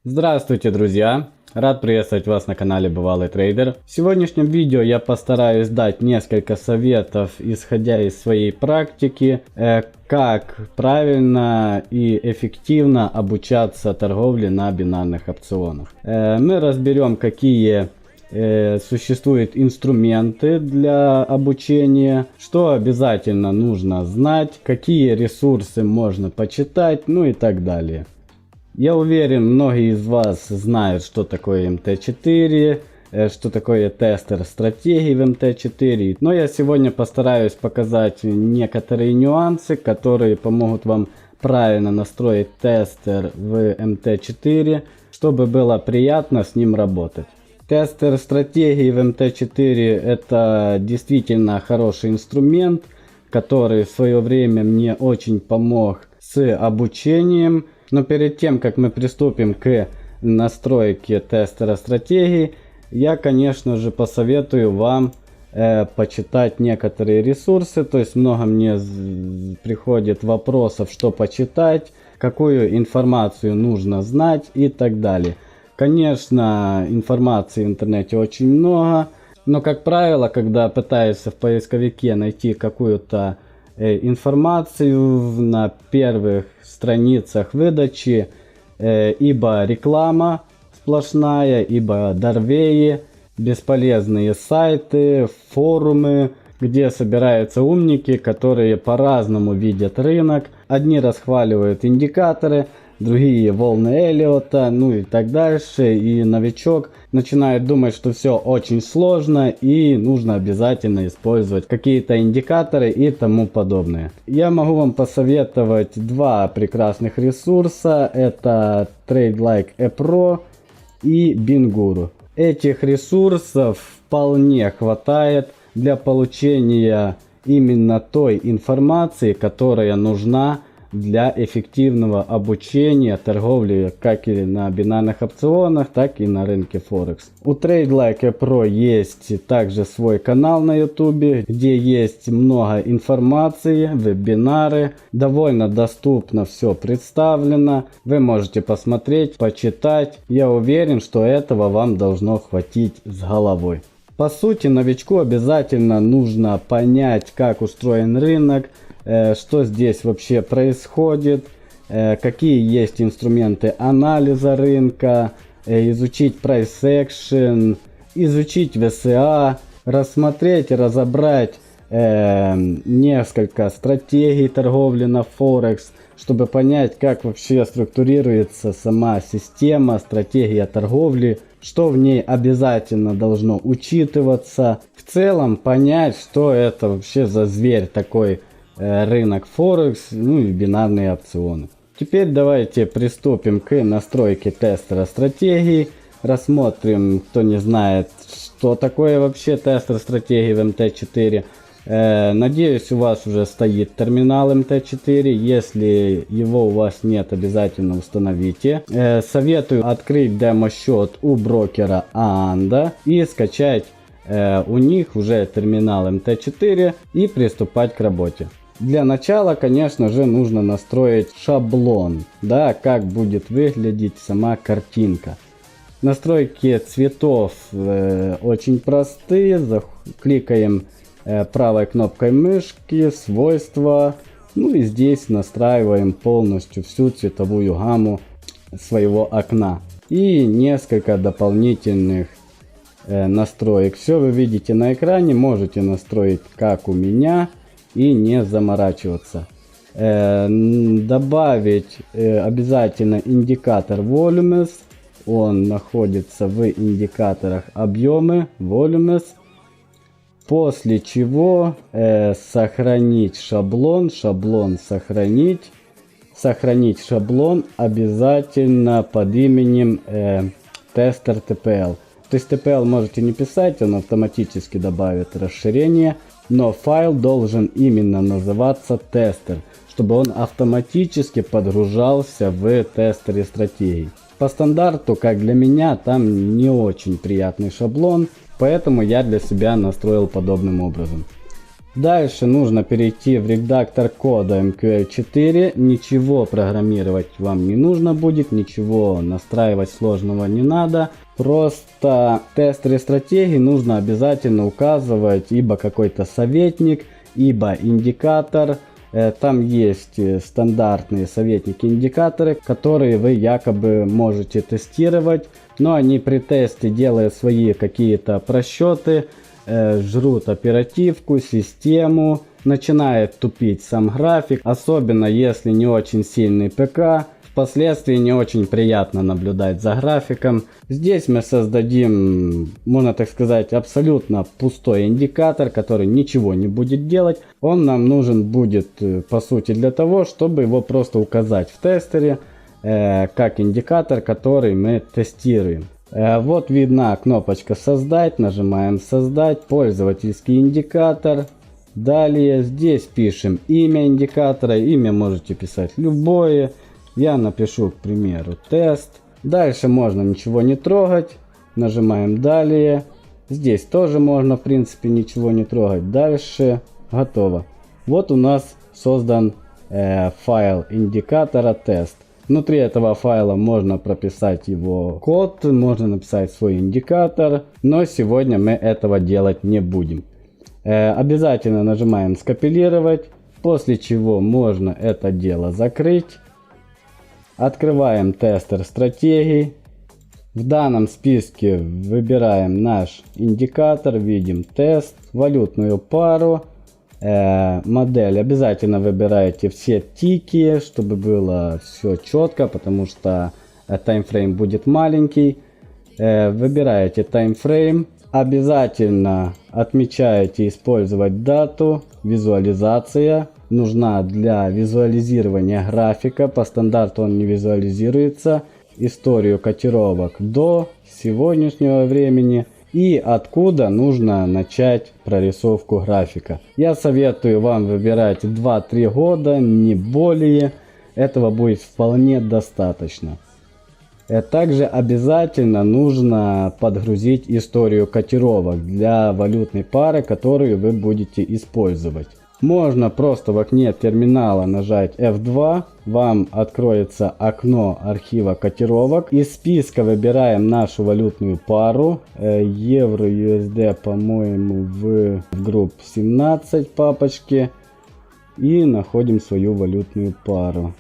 Здравствуйте, друзья! Рад приветствовать вас на канале Бывалый Трейдер. В сегодняшнем видео я постараюсь дать несколько советов, исходя из своей практики, как правильно и эффективно обучаться торговле на бинарных опционах. Мы разберем, какие существуют инструменты для обучения, что обязательно нужно знать, какие ресурсы можно почитать, ну и так далее. Я уверен, многие из вас знают, что такое МТ4, что такое тестер стратегий в МТ4. Но я сегодня постараюсь показать некоторые нюансы, которые помогут вам правильно настроить тестер в МТ4, чтобы было приятно с ним работать. Тестер стратегий в МТ4 это действительно хороший инструмент, который в свое время мне очень помог с обучением. Но перед тем, как мы приступим к настройке тестера стратегий, я, конечно же, посоветую вам почитать некоторые ресурсы. То есть много мне приходит вопросов, что почитать, какую информацию нужно знать и так далее. Конечно, информации в интернете очень много, но, как правило, когда пытаешься в поисковике найти какую-то информацию на первых страницах выдачи, ибо реклама сплошная, ибо дорвеи, бесполезные сайты, форумы, где собираются умники, которые по-разному видят рынок. Одни расхваливают индикаторы, другие волны Эллиота, ну и так дальше. И новичок начинает думать, что все очень сложно и нужно обязательно использовать какие-то индикаторы и тому подобное. Я могу вам посоветовать два прекрасных ресурса. Это TradeLikeAPro и BingGuru. Этих ресурсов вполне хватает для получения именно той информации, которая нужна для эффективного обучения торговли как и на бинарных опционах, так и на рынке Форекс. У TradeLikeAPro есть также свой канал на YouTube, где есть много информации, вебинары, довольно доступно все представлено. Вы можете посмотреть, почитать. Я уверен, что этого вам должно хватить с головой. По сути, новичку обязательно нужно понять, как устроен рынок, что здесь вообще происходит, какие есть инструменты анализа рынка, изучить price action, изучить VSA, рассмотреть и разобрать несколько стратегий торговли на Форекс, чтобы понять, как вообще структурируется сама система, стратегия торговли, что в ней обязательно должно учитываться. В целом понять, что это вообще за зверь такой рынок Форекс, ну и бинарные опционы. Теперь давайте приступим к настройке тестера стратегий. Рассмотрим, кто не знает, что такое вообще тестер стратегий в МТ4. Надеюсь, у вас уже стоит терминал МТ4. Если его у вас нет, обязательно установите. Советую открыть демо-счет у брокера Aanda и скачать у них уже терминал МТ4 и приступать к работе. Для начала, конечно же, нужно настроить шаблон, да, как будет выглядеть сама картинка. Настройки цветов очень простые. Кликаем правой кнопкой мышки, свойства, ну и здесь настраиваем полностью всю цветовую гамму своего окна. И несколько дополнительных настроек. Все вы видите на экране, можете настроить как у меня и не заморачиваться. Добавить обязательно индикатор Volumes. Он находится в индикаторах объемы Volumes. После чего сохранить шаблон. Шаблон сохранить. Сохранить шаблон обязательно под именем тестер TPL. То есть TPL можете не писать, он автоматически добавит расширение. Но файл должен именно называться тестер, чтобы он автоматически подгружался в тестере стратегий. По стандарту, как для меня, там не очень приятный шаблон, поэтому я для себя настроил подобным образом. Дальше нужно перейти в редактор кода MQL4. Ничего программировать вам не нужно будет, ничего настраивать сложного не надо. Просто в тестере стратегии нужно обязательно указывать ибо какой-то советник, ибо индикатор. Там есть стандартные советники-индикаторы, которые вы якобы можете тестировать, но они при тесте делают свои какие-то просчеты, жрут оперативку, систему, начинает тупить сам график, особенно если не очень сильный ПК. Впоследствии не очень приятно наблюдать за графиком. Здесь мы создадим, можно так сказать, абсолютно пустой индикатор, который ничего не будет делать. Он нам нужен будет по сути для того, чтобы его просто указать в тестере, как индикатор, который мы тестируем. Вот видна кнопочка «Создать», нажимаем «Создать», пользовательский индикатор. Далее здесь пишем имя индикатора, имя можете писать любое. Я напишу, к примеру, тест. Дальше можно ничего не трогать. Нажимаем далее. Здесь тоже можно, в принципе, ничего не трогать. Дальше готово. Вот у нас создан файл индикатора тест. Внутри этого файла можно прописать его код, можно написать свой индикатор. Но сегодня мы этого делать не будем. Обязательно нажимаем скопировать. После чего можно это дело закрыть. Открываем тестер стратегий. В данном списке выбираем наш индикатор, видим тест, валютную пару, модель. Обязательно выбираете все тики, чтобы было все четко, потому что таймфрейм будет маленький. Выбираете таймфрейм. Обязательно отмечаете использовать дату, визуализация. Нужна для визуализирования графика, по стандарту он не визуализируется, историю котировок до сегодняшнего времени и откуда нужно начать прорисовку графика. Я советую вам выбирать 2-3 года, не более, этого будет вполне достаточно. Также обязательно нужно подгрузить историю котировок для валютной пары, которую вы будете использовать. Можно просто в окне терминала нажать F2, вам откроется окно архива котировок. Из списка выбираем нашу валютную пару, евро USD, по-моему, в групп 17 папочке, и находим свою валютную пару.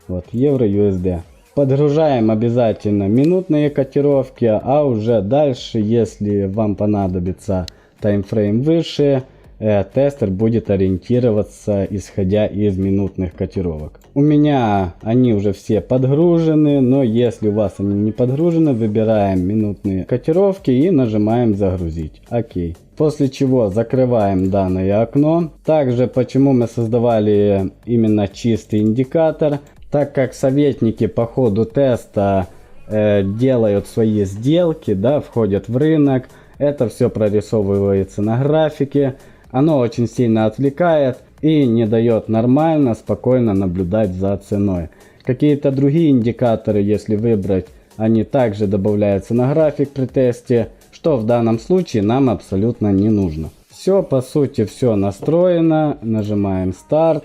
Вот, евро USD. Подгружаем обязательно минутные котировки, а уже дальше, если вам понадобится таймфрейм выше, тестер будет ориентироваться исходя из минутных котировок. У меня они уже все подгружены, но если у вас они не подгружены, выбираем минутные котировки и нажимаем загрузить. Окей. После чего закрываем данное окно. Также почему мы создавали именно чистый индикатор, так как советники по ходу теста делают свои сделки, да, входят в рынок, это все прорисовывается на графике. Оно очень сильно отвлекает и не дает нормально, спокойно наблюдать за ценой. Какие-то другие индикаторы, если выбрать, они также добавляются на график при тесте, что в данном случае нам абсолютно не нужно. Все, по сути, все настроено. Нажимаем старт.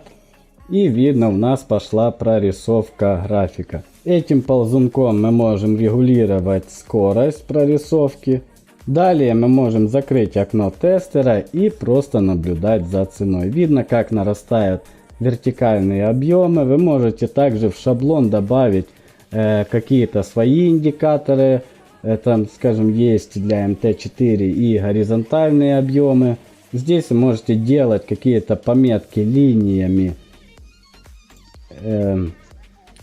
И видно, у нас пошла прорисовка графика. Этим ползунком мы можем регулировать скорость прорисовки. Далее мы можем закрыть окно тестера и просто наблюдать за ценой. Видно, как нарастают вертикальные объемы. Вы можете также в шаблон добавить какие-то свои индикаторы. Там, скажем, есть для MT4 и горизонтальные объемы. Здесь вы можете делать какие-то пометки линиями,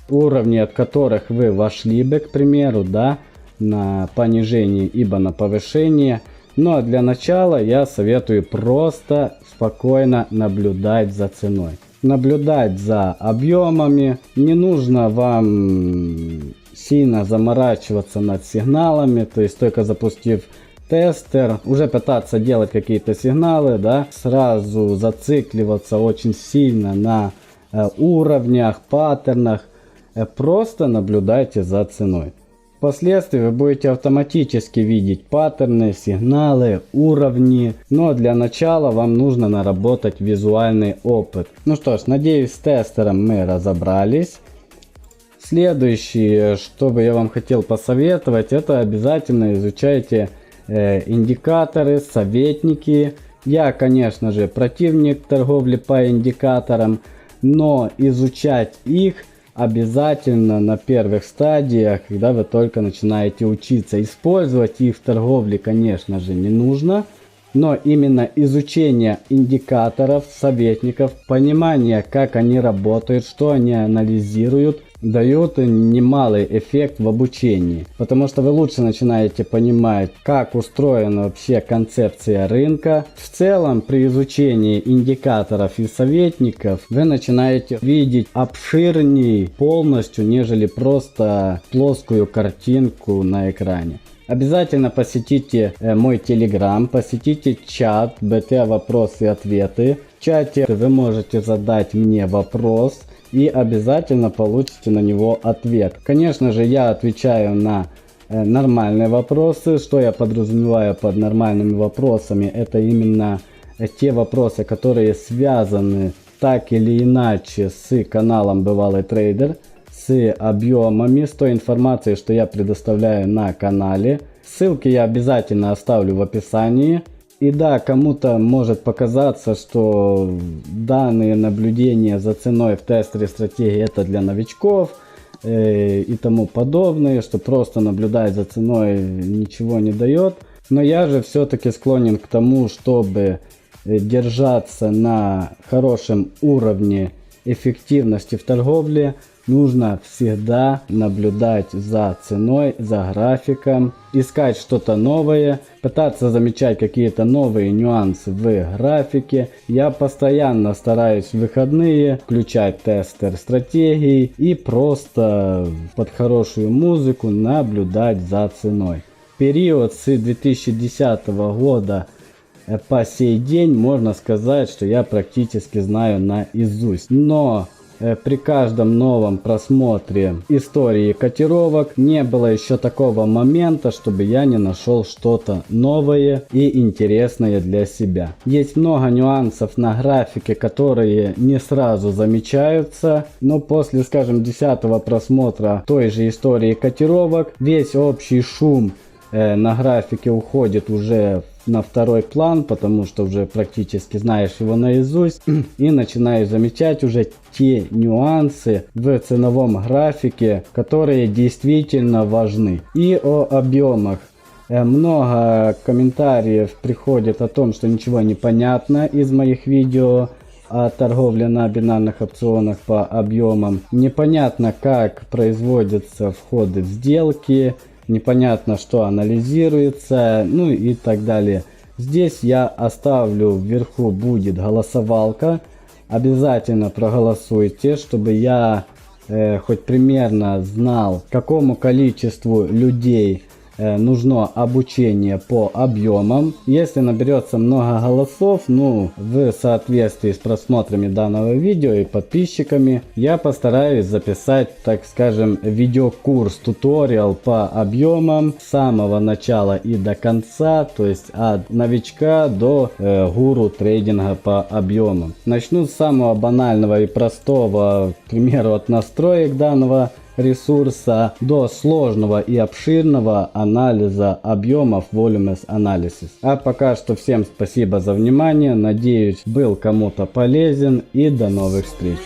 уровни от которых вы вошли бы, к примеру, да, на понижение ибо на повышение. Но для начала я советую просто спокойно наблюдать за ценой, наблюдать за объемами. Не нужно вам сильно заморачиваться над сигналами, то есть только запустив тестер, уже пытаться делать какие-то сигналы, да, сразу зацикливаться очень сильно на уровнях, паттернах. Просто наблюдайте за ценой. Впоследствии вы будете автоматически видеть паттерны, сигналы, уровни, но для начала вам нужно наработать визуальный опыт. Ну что ж, надеюсь, с тестером мы разобрались. Следующее, что бы я вам хотел посоветовать, это обязательно изучайте индикаторы, советники. Я, конечно же, противник торговли по индикаторам, но изучать их обязательно на первых стадиях, когда вы только начинаете учиться. Использовать их в торговле, конечно же, не нужно. Но именно изучение индикаторов, советников, понимание, как они работают, что они анализируют, дает немалый эффект в обучении. Потому что вы лучше начинаете понимать, как устроена вообще концепция рынка. В целом, при изучении индикаторов и советников, вы начинаете видеть обширнее полностью, нежели просто плоскую картинку на экране. Обязательно посетите мой телеграм, посетите чат БТ вопросы и ответы. В чате вы можете задать мне вопрос и обязательно получите на него ответ. Конечно же, я отвечаю на нормальные вопросы. Что я подразумеваю под нормальными вопросами? Это именно те вопросы, которые связаны так или иначе с каналом Бывалый Трейдер, с объемами, с той информацией, что я предоставляю на канале. Ссылки я обязательно оставлю в описании. И да, кому-то может показаться, что данные наблюдения за ценой в тестере стратегии это для новичков и тому подобное, что просто наблюдать за ценой ничего не дает. Но я же все-таки склонен к тому, чтобы держаться на хорошем уровне эффективности в торговле. Нужно всегда наблюдать за ценой, за графиком, искать что-то новое, пытаться замечать какие-то новые нюансы в графике. Я постоянно стараюсь в выходные включать тестер стратегий и просто под хорошую музыку наблюдать за ценой. Период с 2010 года по сей день можно сказать, что я практически знаю наизусть. Но при каждом новом просмотре истории котировок не было еще такого момента, чтобы я не нашел что-то новое и интересное для себя. Есть много нюансов на графике, которые не сразу замечаются, но после, скажем, 10-го просмотра той же истории котировок весь общий шум на графике уходит уже на второй план, потому что уже практически знаешь его наизусть и начинаешь замечать уже те нюансы в ценовом графике, которые действительно важны. И о объемах. Много комментариев приходит о том, что ничего не понятно из моих видео о торговле на бинарных опционах по объемам. Непонятно, как производятся входы в сделки. Непонятно, что анализируется, ну и так далее. Здесь я оставлю вверху будет голосовалка. Обязательно проголосуйте, чтобы я хоть примерно знал, какому количеству людей нужно обучение по объемам. Если наберется много голосов, ну, в соответствии с просмотрами данного видео и подписчиками, я постараюсь записать, так скажем, видеокурс, туториал по объемам с самого начала и до конца, то есть от новичка до гуру трейдинга по объемам. Начну с самого банального и простого, к примеру, от настроек данного ресурса до сложного и обширного анализа объемов Volume Analysis. А пока что всем спасибо за внимание, надеюсь, был кому-то полезен и до новых встреч.